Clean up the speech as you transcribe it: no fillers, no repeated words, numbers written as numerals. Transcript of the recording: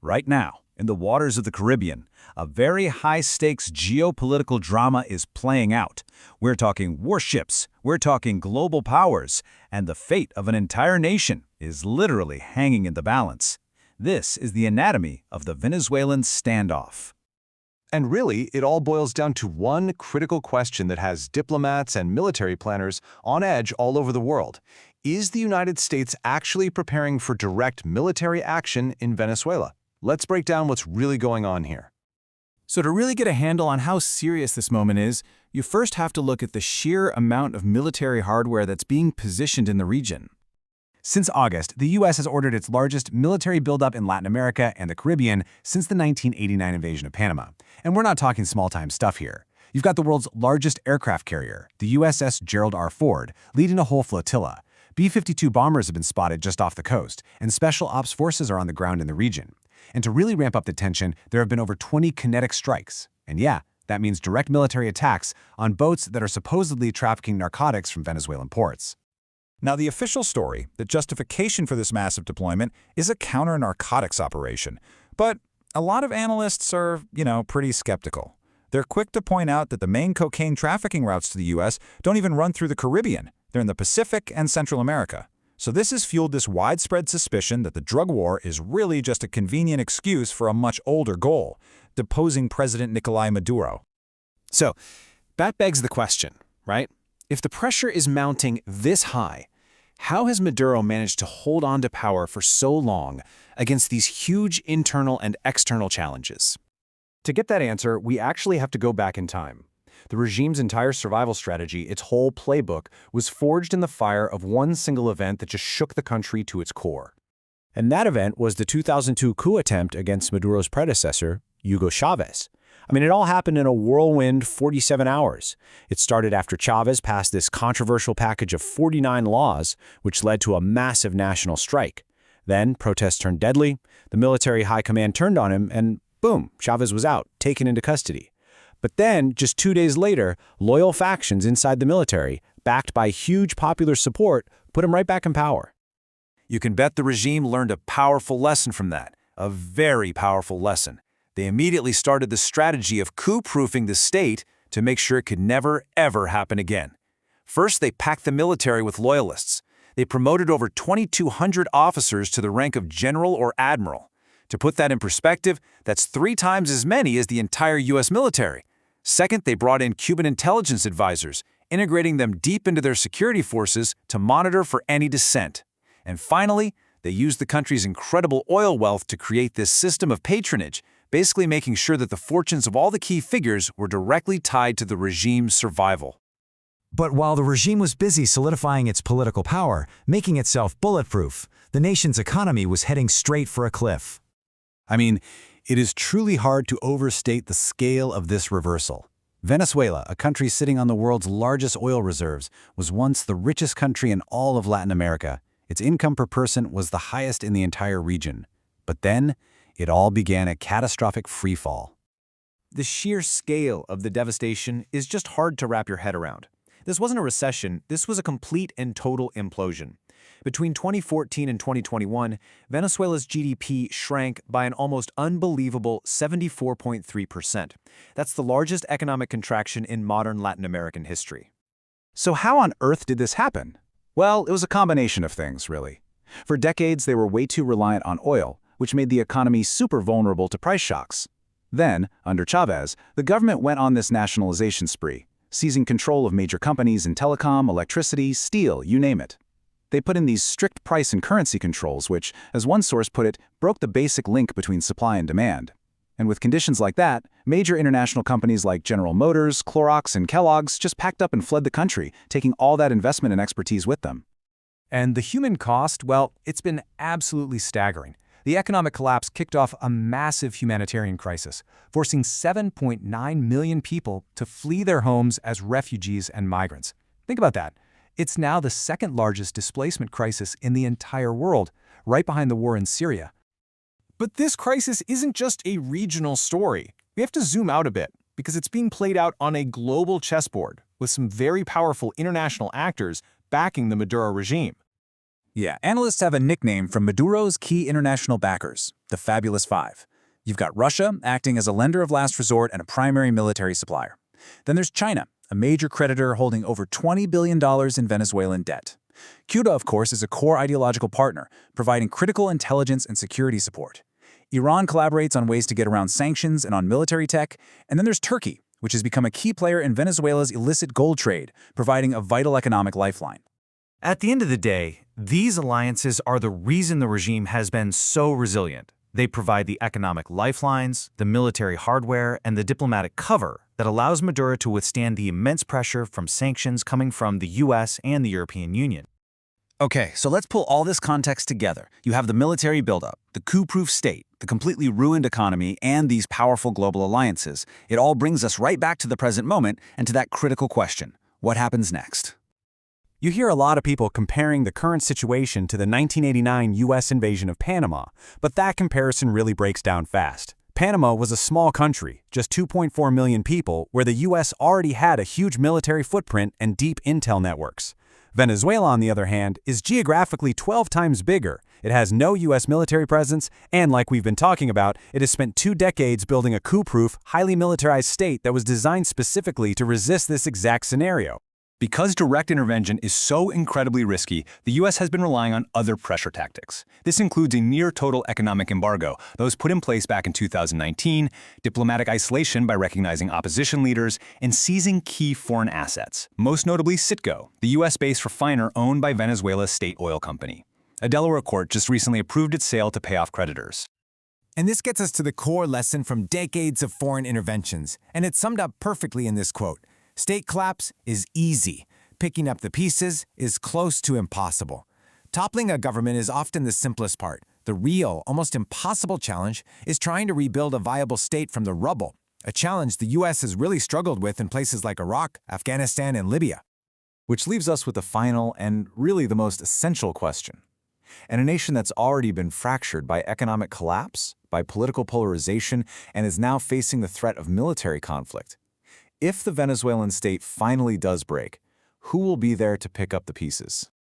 Right now, in the waters of the Caribbean, a very high-stakes geopolitical drama is playing out. We're talking warships, we're talking global powers, and the fate of an entire nation is literally hanging in the balance. This is the anatomy of the Venezuelan standoff. And really, it all boils down to one critical question that has diplomats and military planners on edge all over the world. Is the United States actually preparing for direct military action in Venezuela? Let's break down what's really going on here. So to really get a handle on how serious this moment is, you first have to look at the sheer amount of military hardware that's being positioned in the region. Since August, the U.S. has ordered its largest military buildup in Latin America and the Caribbean since the 1989 invasion of Panama. And we're not talking small-time stuff here. You've got the world's largest aircraft carrier, the USS Gerald R. Ford, leading a whole flotilla. B-52 bombers have been spotted just off the coast, and special ops forces are on the ground in the region. And to really ramp up the tension, there have been over 20 kinetic strikes. And yeah, that means direct military attacks on boats that are supposedly trafficking narcotics from Venezuelan ports. Now, the official story, the justification for this massive deployment, is a counter-narcotics operation. But a lot of analysts are, pretty skeptical. They're quick to point out that the main cocaine trafficking routes to the U.S. don't even run through the Caribbean. They're in the Pacific and Central America. So this has fueled this widespread suspicion that the drug war is really just a convenient excuse for a much older goal, deposing President Nicolás Maduro. So that begs the question, right? If the pressure is mounting this high, how has Maduro managed to hold on to power for so long against these huge internal and external challenges? To get that answer, we actually have to go back in time. The regime's entire survival strategy, its whole playbook, was forged in the fire of one single event that just shook the country to its core. And that event was the 2002 coup attempt against Maduro's predecessor, Hugo Chávez. It all happened in a whirlwind 47 hours. It started after Chávez passed this controversial package of 49 laws, which led to a massive national strike. Then, protests turned deadly, the military high command turned on him, and boom, Chávez was out, taken into custody. But then, just 2 days later, loyal factions inside the military, backed by huge popular support, put him right back in power. You can bet the regime learned a powerful lesson from that, a very powerful lesson. They immediately started the strategy of coup-proofing the state to make sure it could never, ever happen again. First, they packed the military with loyalists. They promoted over 2,200 officers to the rank of general or admiral. To put that in perspective, that's 3 times as many as the entire U.S. military. Second, they brought in Cuban intelligence advisors, integrating them deep into their security forces to monitor for any dissent. And finally, they used the country's incredible oil wealth to create this system of patronage, basically making sure that the fortunes of all the key figures were directly tied to the regime's survival. But while the regime was busy solidifying its political power, making itself bulletproof, the nation's economy was heading straight for a cliff. It is truly hard to overstate the scale of this reversal. Venezuela, a country sitting on the world's largest oil reserves, was once the richest country in all of Latin America. Its income per person was the highest in the entire region. But then, it all began a catastrophic freefall. The sheer scale of the devastation is just hard to wrap your head around. This wasn't a recession, this was a complete and total implosion. Between 2014 and 2021, Venezuela's GDP shrank by an almost unbelievable 74.3%. That's the largest economic contraction in modern Latin American history. So how on earth did this happen? Well, it was a combination of things, really. For decades, they were way too reliant on oil, which made the economy super vulnerable to price shocks. Then, under Chávez, the government went on this nationalization spree, seizing control of major companies in telecom, electricity, steel, you name it. They put in these strict price and currency controls which, as one source put it, broke the basic link between supply and demand. And with conditions like that, major international companies like General Motors, Clorox, and Kellogg's just packed up and fled the country, taking all that investment and expertise with them. And the human cost, well, it's been absolutely staggering. The economic collapse kicked off a massive humanitarian crisis, forcing 7.9 million people to flee their homes as refugees and migrants. Think about that. It's now the second largest displacement crisis in the entire world, right behind the war in Syria. But this crisis isn't just a regional story. We have to zoom out a bit, because it's being played out on a global chessboard, with some very powerful international actors backing the Maduro regime. Yeah, analysts have a nickname from Maduro's key international backers, the Fabulous Five. You've got Russia, acting as a lender of last resort and a primary military supplier. Then there's China, a major creditor holding over $20 billion in Venezuelan debt. Cuba, of course, is a core ideological partner, providing critical intelligence and security support. Iran collaborates on ways to get around sanctions and on military tech. And then there's Turkey, which has become a key player in Venezuela's illicit gold trade, providing a vital economic lifeline. At the end of the day, these alliances are the reason the regime has been so resilient. They provide the economic lifelines, the military hardware, and the diplomatic cover that allows Maduro to withstand the immense pressure from sanctions coming from the US and the European Union. Okay, so let's pull all this context together. You have the military buildup, the coup-proof state, the completely ruined economy, and these powerful global alliances. It all brings us right back to the present moment and to that critical question: what happens next? You hear a lot of people comparing the current situation to the 1989 U.S. invasion of Panama, but that comparison really breaks down fast. Panama was a small country, just 2.4 million people, where the U.S. already had a huge military footprint and deep intel networks. Venezuela, on the other hand, is geographically 12 times bigger. It has no U.S. military presence, and like we've been talking about, it has spent 2 decades building a coup-proof, highly militarized state that was designed specifically to resist this exact scenario. Because direct intervention is so incredibly risky, the U.S. has been relying on other pressure tactics. This includes a near-total economic embargo, those put in place back in 2019, diplomatic isolation by recognizing opposition leaders, and seizing key foreign assets, most notably Citgo, the U.S.-based refiner owned by Venezuela's state oil company. A Delaware court just recently approved its sale to pay off creditors. And this gets us to the core lesson from decades of foreign interventions, and it's summed up perfectly in this quote. State collapse is easy. Picking up the pieces is close to impossible. Toppling a government is often the simplest part. The real, almost impossible challenge is trying to rebuild a viable state from the rubble, a challenge the U.S. has really struggled with in places like Iraq, Afghanistan, and Libya. Which leaves us with the final and really the most essential question. In a nation that's already been fractured by economic collapse, by political polarization, and is now facing the threat of military conflict, if the Venezuelan state finally does break, who will be there to pick up the pieces?